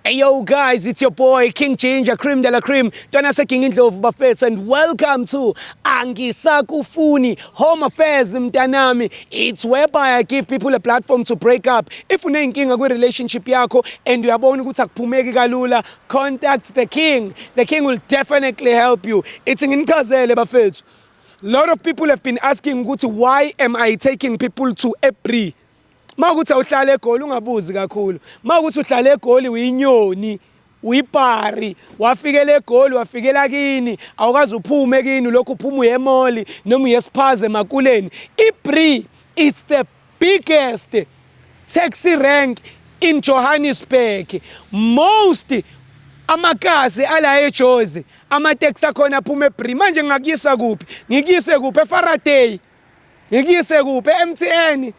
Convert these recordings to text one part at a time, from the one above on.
Hey yo guys, it's your boy King Ginger, Cream de la Cream, Tonase King Indlovu Bafethu, and welcome to Angisakufuni Home Affairs Mtanami. It's whereby I give people a platform to break up. If unenkinga kwi relationship yakho and uyabona ukuthi akuphumeki kalula, contact the King. The King will definitely help you. It's nginchazele bafethu. A lot of people have been asking ukuthi why am I taking people to EPRI? Mawukuthi awuhlala eGoli ungabuzi kakhulu. Mawukuthi uhlala eGoli uyinyoni, uyipari, wafikela eGoli wafikela kini, awukazi uphume kini lokho uphuma uyemoli noma uyesiphaze emakuleni. EPRI, it's the biggest taxi rank in Johannesburg. Most amakasi ala eJozi, ama-taxi akhona aphuma EPRI. Manje ngakuyisa kuphi? Ngikuyise kuphi eFaraday? Ngikuyise kuphi eMTN?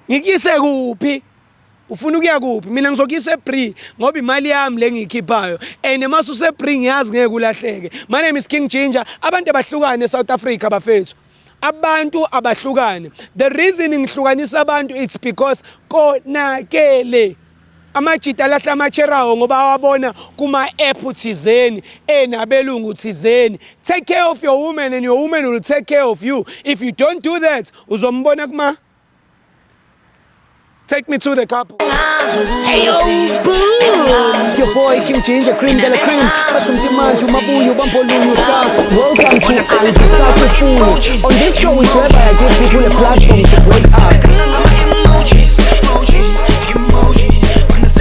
Ngikuyise kuphi? Ufuna ukuya kuphi? Mina ngizokuyisa EPRI ngoba imali yami le ngiyikhiphayo. And mase usePRI ngiyazi ngeke ulahleke. My name is King Ginger. Abantu abahlukane eSouth Africa bafethu. Abantu abahlukane. The reason ngihlukanisa abantu it's because konakele. Amajita lahla amacherawo ngoba awabona kuma app thizeni enabelungu thizeni. Take care of your woman and your woman will take care of you. If you don't do that, uzombona kuma. Take me to the couple. Hey yo, boom! It's your boy King Ginger, Cream de la Cream. But some demand to Mabuyu, Bampolunyu, Stars. Welcome to Angisakufuni. On this show is whereby I give people a platform to break up.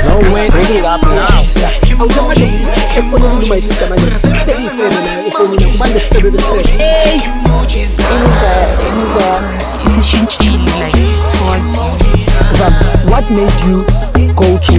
No way, break it up now. Hey! What made you go to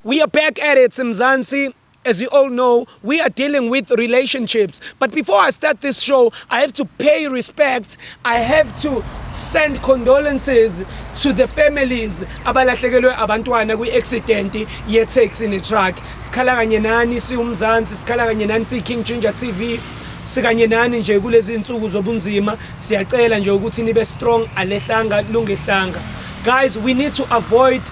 We are back at it, Mzansi. As you all know, we are dealing with relationships. But before I start this show, I have to pay respect. I have to send condolences to the families abalahlekelwe abantwana kwi-accident ye-taxi ne-truck. Sikhala kanye nani siwumzansi, sikhala kanye nani siyi-King Ginger TV. Sikanye nani nje kulezi insuku zobunzima. Siyacela nje ukuthi nibe strong, alehlanga lungehlanga. Guys, we need to avoid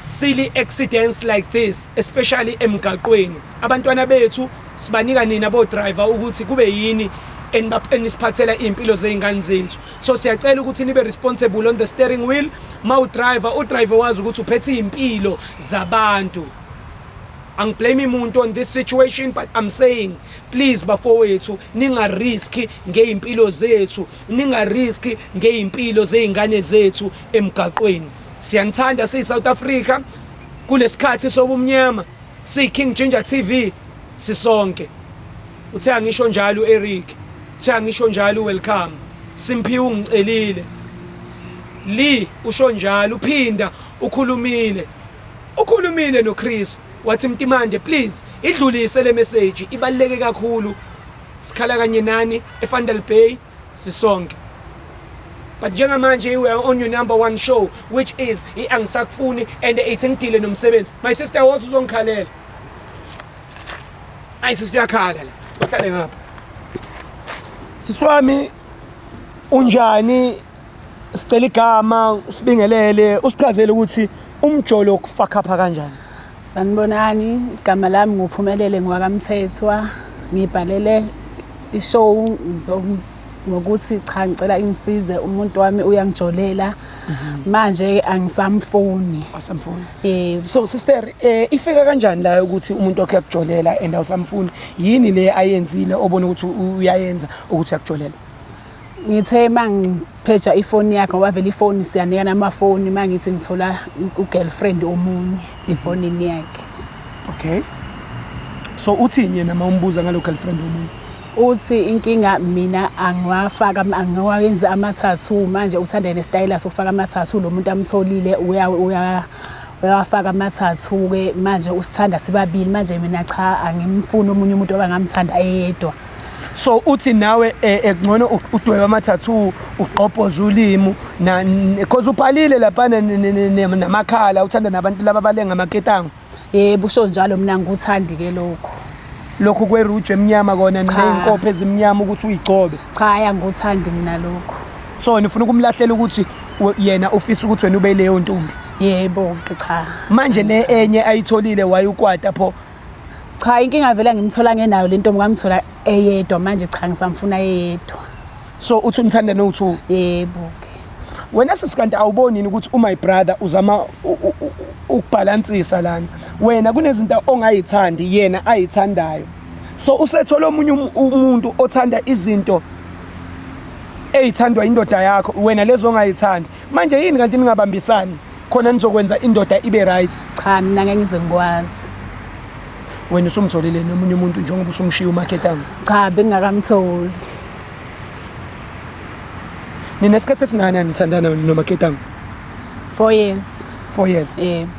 silly accidents like this, especially emgaqweni. Abantwana bethu sibanika nina bo driver ukuthi kube yini enisiphathela impilo zeingane zethu. So siyacela ukuthi nibe responsible on the steering wheel. U driver wazi ukuthi uphethe impilo zabantu. Angiblame umuntu on this situation, but I'm saying please bafowethu ninga risk ngeimpilo zethu, ninga risk ngeimpilo zeingane zethu emgaqweni. Siyanthanda siyi South Africa kulesikhathi sobumnyama siyi King Ginger TV sisonke. Uthe angisho njalo Eric, uthe angisho njalo welcome. Simphiwe ungicelile. Li usho njalo uphinda ukhulumile. Ukhulumile no Chris wathi Mtimande please idlulise le message ibaleke kakhulu. Sikhala kanye nani eFandel Bay sisonke. But njengamanje we are on your #1 show, which is Angisakufuni and Ithengile nomsebenzi. My sister was uzongikhalela. Ay sister yakhala la. Uhlale ngapha. Siswami unjani? Sicela igama, sibingelele, usichazele ukuthi umjolo okufaka phaka kanjani. Sanibonani, igama lami nguphumelele ngwakamthethwa. Ngibhalele ishow ngokuthi cha ngicela ingisize umuntu wami uyangijolela manje angisamfoni. Asamfoni. So sister, ifika kanjani la ukuthi umuntu wakhe akujolela and awusamfuni? Yini le ayenzile obona ukuthi uyayenza ukuthi akujolela? Ngithe mangipheja ifoni yakhe wavela ifoni siyanikana amafoni mangithi ngithola u-girlfriend omunye efonini yakhe. Okay. So uthini yena mawumbuza ngalo girlfriend omunye? Uthi inkinga mina angiwayenza ama-tattoo manje uthanda nestyle sokufaka ama-tattoo lo muntu amtholile Wafaka amathathu ke manje usithanda sibabili manje mina cha angimfuni omunye umuntu obangamthanda eyedwa. So uthi nawe ekungcono udweba ama-tattoo ugqobhoza ulimi because ubhalile lapha namakhala uthanda nabantu laba balenga amaketango. Yebo usho njalo mina ngikuthandi ke lokho kweruju emnyama kona ney'nkopho ezimnyama ukuthi uyigcobe. Cha angikuthandi mina lokho. So nifuna ukumlahlela ukuthi yena ufisa ukuthi wena ube leyo ntombi. Yebo cha. Manje le enye ayitholile wayekwata pho. Cha inkinga vela ngimthola ngenayo le ntombi ngamthola eyedwa manje cha ngisamfuna eyedwa. So uthi umthanda no2? Yebo ke. Wena sisikanti awuboni yini ukuthi my brother uzama ukubalansisa lana. Wena kunezinto ongayithandi yena ayithandayo. So usethola omunye umuntu othanda izinto eyithandwa indoda yakho wena lezo ongayithandi. Manje yini kanti ningabambisani khona nizokwenza indoda ibe right? Cha mina ngeke ngize ngikwazi. Wena usumtholile nomunye umuntu njengoba usumshiya uMaketanga? Cha bengakamtholi. Nina isikhathi esingakanani nithandana noMaketanga? 4 years. 4 years. Yebo.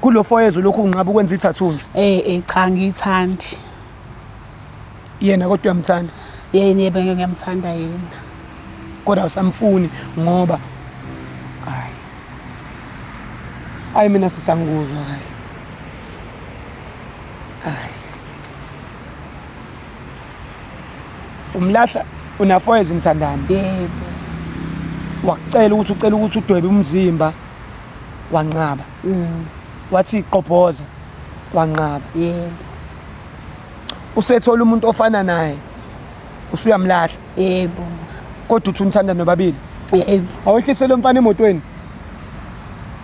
Kulo 4 years lokhu unqaba ukwenza i-tattoo nje? Cha ngiyithandi. Yena kodwa uyamthanda? Yebo ngiyamthanda yena. Kodwa usamfuni ngoba hayi mina sisanguzwa kahle. Umlahla una 4 years nithandana? Yebo. Wakucela ukuthi udwebe umzimba wanqaba. Wathi iqobhoza wanqaba. Yebo. Usethola umuntu ofana naye usuyamlahla? Yebo. Kodwa uthi unithanda nobabili? Yebo. Awehlise lo mfana emotweni.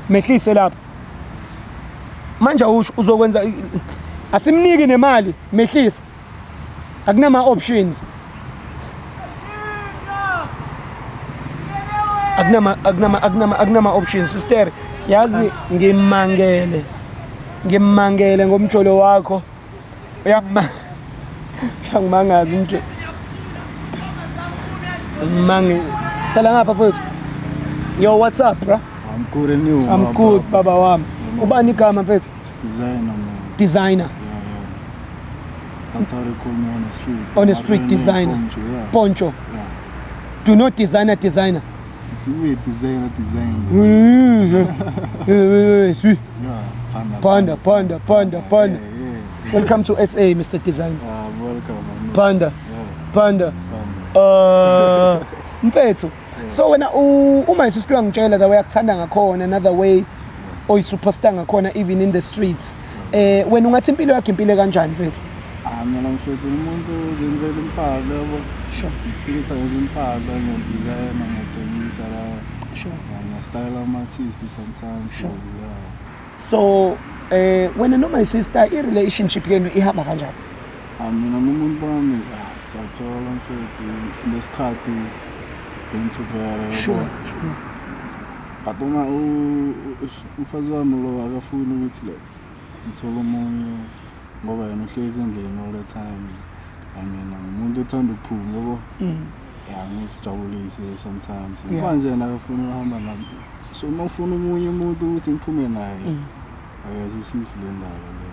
Mehlise lapha. Manje usho uzokwenza asimniki nemali mehlisa. Akunama options. Akunama options sister. Yazi ngimangele ngomjolo wakho. Uyangimangaza umjolo. Hlala ngapha mfowethu. Yo, what's up, bro? I'm good and you? I'm good, baba wami. Ubani igama mfethu? Designer, man. Designer. Yeah. That's how they call me on the street. On the street, designer. Poncho, yeah. Poncho. Yeah. Do not designer. It's weird, designer. Yeah, Panda. Yeah. Welcome to SA, Mr. Designer. Welcome, man. Panda. Panda. Mfethu. So wena uma sister angitshela the way akuthanda ngakhona another way oyi-superstar ngakhona even in the streets. Wena ungathi impilo yakhe impilo kanjani mfethu? Mina mfethu umuntu uzenzela impahla yabo. Sure. Iphilisa impahla ngedesign ngiyathengisa la. Sure. Ngiyastyle ama-artist sometimes. Sure. Yeah. So wena my sister i-relationship yenu ihamba kanjani? Mina nomuntu wami sajola mfethu sinesikhathi been together. Sure. But uma umfazi wami lo akafuni ukuthi le ngithola omunye ngoba yena uhlezi endlini all the time. Mina umuntu othanda ukuphuma yabo. Ngisijabulise sometimes. Manje yena akafuna ukuhamba nami. So uma ufuna omunye umuntu ukuthi ngiphume naye akazusisi le ndaba le.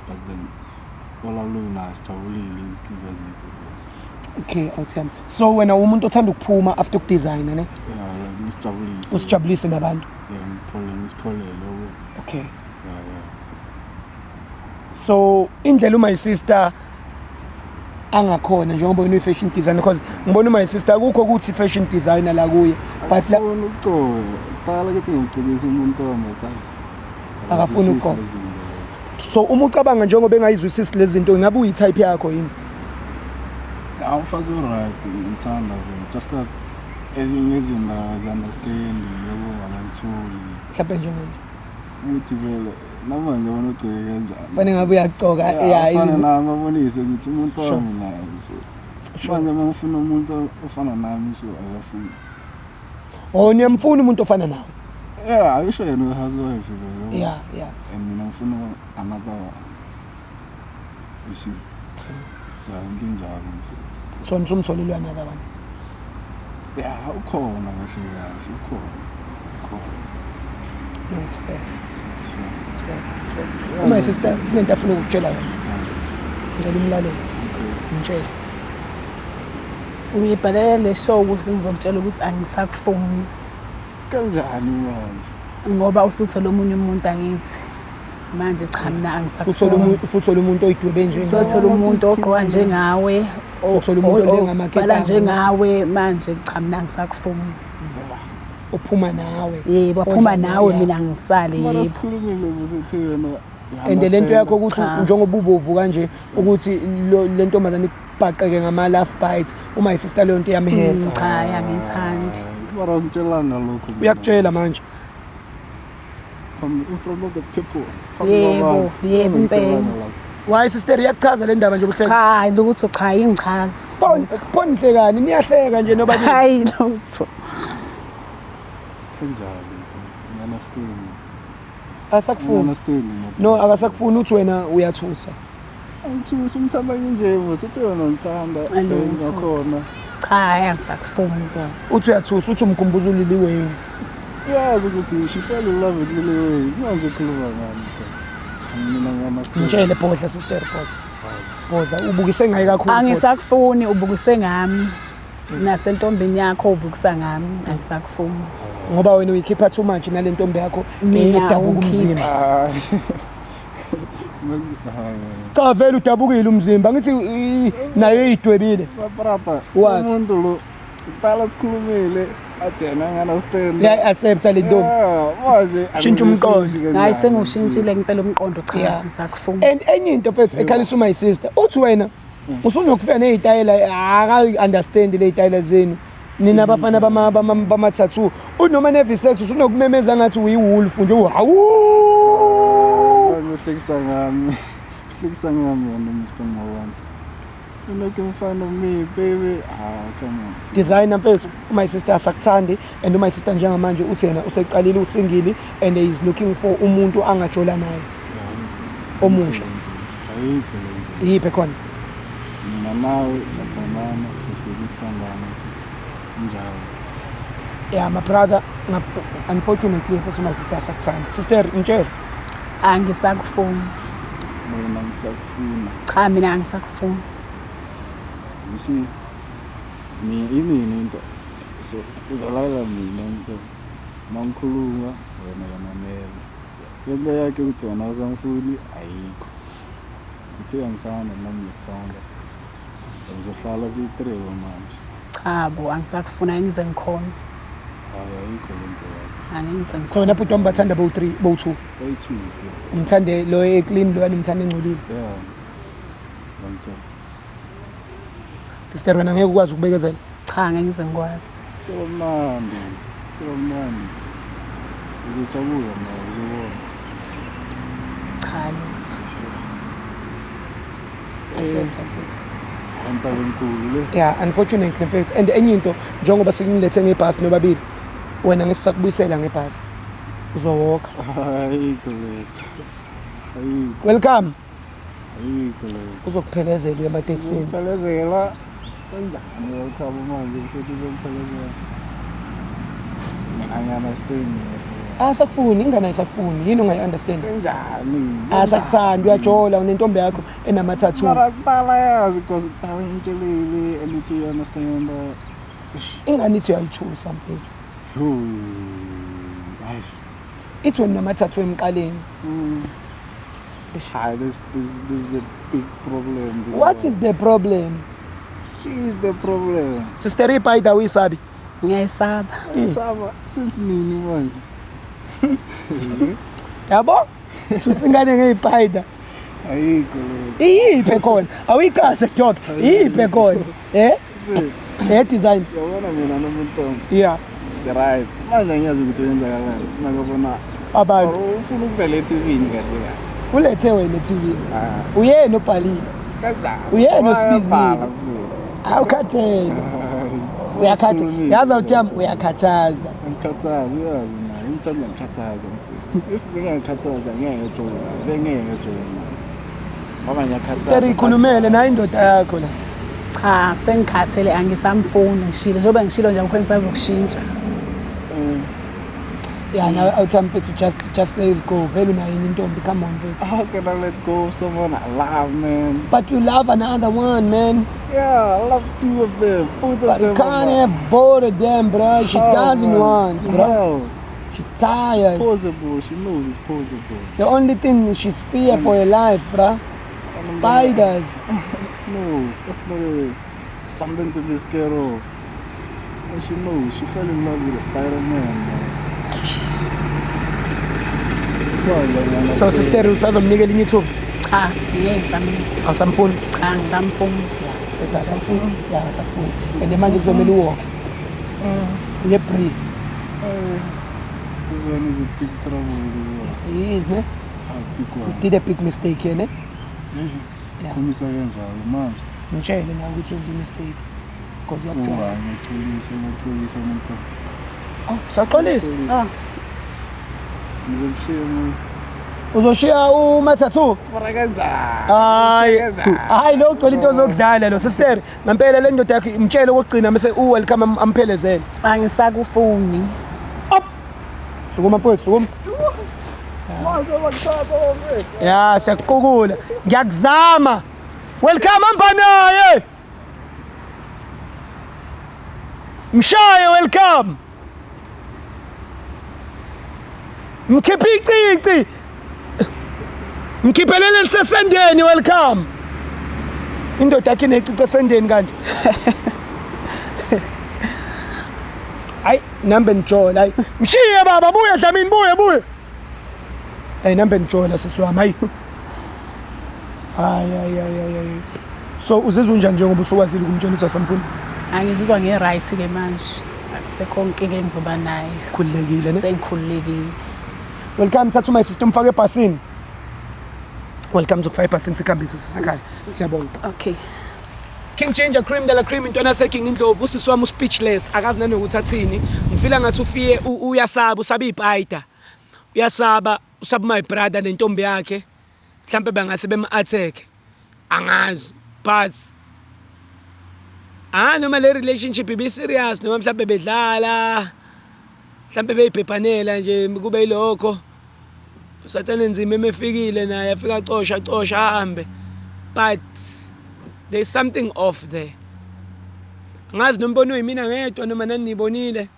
But then all alone sijabulile izikiba zikho. Okay, awuthemba. So wena umuntu othanda ukuphuma after ukudesigner ne? Yeah, ngisijabulise. Usijabulise nabantu? Yeah, ngisipholele yabo. Okay. Yeah. So indlela my sister angakhona njengoba uyi fashion designer because ngibona my sister akukho ukuthi fashion designer la kuye but la ukucola qala ukuthi ngicebise umuntu omotha akafuna ukuqoqa. So uma ucabanga njengoba engayizwisisi lezi zinto ngabe uyi-type yakho yini? Umfazi right ngithanda just that ezinye izinto understand yabo abantuli Mhlawumbe njengoba ukuthi vele namanje wona ugcike kanjani fanele ngabe uyaqoqa fana nami abonise ukuthi umuntu wami naye manje mangifuna umuntu ofana nami so akafuni. Niyamfuna umuntu ofana nawe? Yeah, ayisho yena uhousewife vele. Yeah. And mina ngifuna another one. You see? Yeah, into njalo mfethu. So nisumtholelwe another one? Yeah, ukhona kahle ukhona. No, it's fair. It's fine. It's fair. It's fair. My sister, sinento afuna ukutshela yona. Ngicela umlaleli. Ngitshela. Ngibhalele le show ukuthi ngizokutshela ukuthi angisakufuni Kanjani manje? ngoba usuthole omunye umuntu angithi manje cha mina angisakufuni. Futhola umuntu oyidwebe nje. Sothola umuntu ogqoka njengawe, Futhola umuntu olengamakhetha. bhala njengawe manje cha mina angisakufuni. Uphuma nawe. Yebo, waphuma nawe mina ngisale Mara yebo. sikhulumile bese yena. And lento yakho ukuthi njengoba ubovu kanje ukuthi le ntombazane ibhaqeke ngama laugh bites uma isister leyo nto yamhetha. Cha yangithandi. Mara ngitshelanga lokho. Uyakutshela manje. In front of the people. Yebo, yebo impela. Why sister iyachaza le ndaba nje ubuhlelo? Cha ukuthi cha ingichazi. Phone hlekani niyahleka nje noba Hayi lutho. Kanjani? Understand. asakufuni. Understand. No akasakufuni uthi wena uyathusa. Angithusa ngithanda nje mse uthi wena ngithanda ngakhona. Cha angisakufuni. Uthi uyathusa uthi umkhumbuzo uliliwe yini? Yazi ukuthi she fell in love with Lily Wayne. Manje ukhuluma ngani? Mina ngiyamaster. Ngitshele Bhodla sister Bhodla ubukise ngayi kakhulu. Angisakufuni ubukise ngami. Nasentombini yakho ubukisa ngami angisakufuni. Ngoba wena uyikhipha too much nale ntombi yakho Mina edabuka umzimba. Hayi. Cha vele udabukile umzimba ngithi nayo idwebile. Brother, What? umuntu lo uqala sikhulumile athi yena ngi-understand. Ya accepta le ntombi. Manje Shintsha umqondo. Hayi sengushintshile ngempela umqondo cha angisakufuni. And enye into mfethu ekhalisa my sister uthi wena usunokufika nezitayela aka understand le zitayela zenu. Nina abafana bama tattoo unoma nevi sex usunokumemeza ngathi uyiwolf nje hawu. Uhlekisa ngami. Uhlekisa ngami wena umthombo wabantu. You making fun of me, baby. Come on. Designer mfethu my sister asakuthandi and my sister njengamanje uthi yena useqalile usingili and he is looking for umuntu angajola naye omusha. Ayikho lento. Yiphe khona Mina nawe sathandana sisizithandana. Njalo. yeah my brother unfortunately mfethu my sister asakuthandi. Sister ngitshela Angisakufuni. Mina ngisakufuna. Cha mina angisakufuni. You see, imini into so uzolala mina ngithi mangikhuluma wena yamamela. Yonke yakhe uthi wena awuzangifuni ayikho. Uthi uyangithanda nami ngikuthanda. Uzohlala siyi-3 manje. Cha bo angisakufuna ngize ngikhona. Ayikho lento yakho. Angize ngikhona. so lapho ntombi bathanda bo 3 bo 2 Bayi-2 umthande lo eclean lo umthande engcolile. yeah. Ngiyamthanda. Sister wena ngeke ukwazi ukubekezela. Cha ngeke ngize ngikwazi. Sebamnandi. Sebamnandi. Uzojabula nawe uzobona. Cha lutho. Accepta mfethu. Anta enkulu le. Yeah unfortunately mfethu and enye into njengoba sikulethe ngebhasi nobabili wena ngisakubuyisela ngebhasi uzowalk. Ayikho letho. Ayikho. Welcome Ayikho letho. uzokuphelezela emateksini. Ngiphelezela kanjani welcome manje futhi ngiphelezela. Mina ngiyamastain. Asakufuni ingane ayisakufuni yini ungayi understand. Kanjani? Asakuthanda uyajola unentombi yakho enama tattoo. Mara kuqala yazi because kuqala ngitshelile and uthi you understand. Ingane ithi uyayithusa mfethu. Aish. Ithi wena nama tattoo emqaleni. Hi, this is a big problem. What is the problem? She is the problem. Sister ipaida uyisabi. Ngiyayisaba. Saba since nini manje? Yabo? Susingane ngeyipaida. Ayikho le. Iyiphe khona. Awuyikase dog. Iyiphe khona. Design. Yabona mina nomuntu. Yeah. Right. Manje ngiyazi ukuthi wenzakalani. Ngakubona Abantu ufuna ukuvela eTV-ni kahle kahle. ulethe wena eTV. Uyena obhalile. Kanjani? Uyena osibizile. Awukhathele. Uyakhathaza. Yazi uthiyami uyakhathaza. Ngikhathaza uyazi naye. Ngithanda ngikhathaza mfethu. If bengingakhathaza ngeke ngijola. Bengeke ngijola. Ngoba ngiyakhathaza. Sister ikhulumele nayo indoda yakho la. Cha sengikhathele angisamfuni ngishilo njengoba ngishilo nje akukho engisazokushintsha. Yeah, now I'll tell to just let it go. Very nice, come on, baby. How can I let go of someone I love, man? But you love another one, man. Yeah, I love 2 of them. Both of them. But you can't have both of them, bro. She doesn't want, bro. Hell. She's tired. It's possible. She knows it's possible. The only thing she's fear for her life, bro. Spiders. No, that's not something to be scared of. And she knows. She fell in love with a Spider-Man, man. So sister, usazomnikela inye ithuba? Cha, ngeke samnika. Awusamfuni? Cha, ngisamfuna. Ethi asamfuni? Ya, asamfuni. And manje kuzomela uwalke. Uye-pray. This one is a big trouble. He is, ne? A big one. You did a big mistake here, ne? Yeah. Khomisa kanjalo manje. Ngitshele nawe ukuthi wenze mistake. Because uyakujola. Ngiyacholisa umuntu. Oh, saxolisa? Ah. Ngizomshiya umuntu. Uzoshiya uMathathu? Mara kanjani? Hayi lo ugcwele into zokudlala lo sister. Ngempela le ndoda yakhe imtshele okugcina mase welcome amphelezele. Angisakufuni. Up. Sukuma mfowethu, sukuma. Ya, siyakuqukula. Ngiyakuzama. Welcome ambanaye. Mshaye welcome. Mkhiphi icici. Mkhiphelele lisesendeni welcome. Indoda yakhe inecici esendeni kanti. Hayi, nambe njola hayi. Mshiye baba buya Dlamini buye. Hey nambe njola sisiwami hayi. Hayi. So uzizwa njani njengoba usukwazile kumtshela ukuthi asamfuni? Angizizwa nge-right ke manje. Akusekho inkinga engizoba nayo. Khululekile ne? Sengikhululekile. Welcome thathu my system mfake ebhasini. Welcome zokufaka ebhasini sikhambise sisekhaya. Siyabonga. Okay. King Ginger Cream de la Cream intwana seking indlovu usisiwami speechless akazi nanokuthi athini. Ngifila ngathi ufiye uyasaba usaba ibhayida. Uyasaba usaba my brother nentombi yakhe. Mhlambe bangase bema-attack. Angazi but noma le relationship ibe serious noma mhlambe bedlala mhlambe beyibhebhanela nje kube yilokho usathane nzima emefikile naye afika cosha ahambe but there's something off there angazi nombono yimina ngedwa noma nanibonile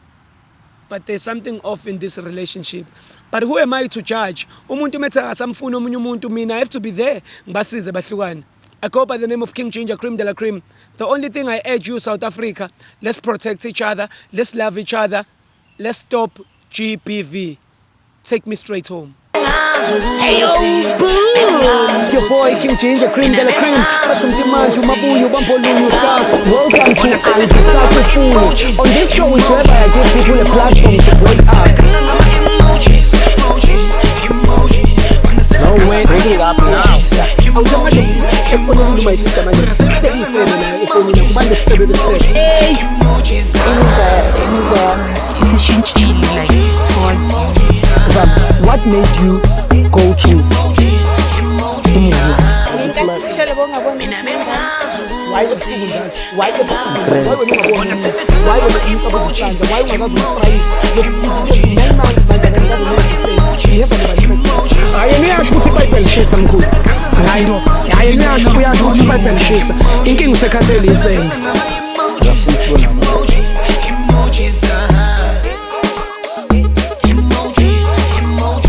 but there's something off in this relationship but who am I to judge umuntu methe asamfuna omunye umuntu mina I have to be there ngibasize bahlukane. I go by the name of King Ginger Cream de la Cream. The only thing I urge you, South Africa, let's protect each other, let's love each other, let's stop GBV. Take me straight home. Hey yo, boom! It's your boy King Ginger Cream de la Cream. Welcome to Alvisako. On this show is whereby I give people a platform to break up. No way, bring it up now. What made you go to inkinga usekhathele yesenge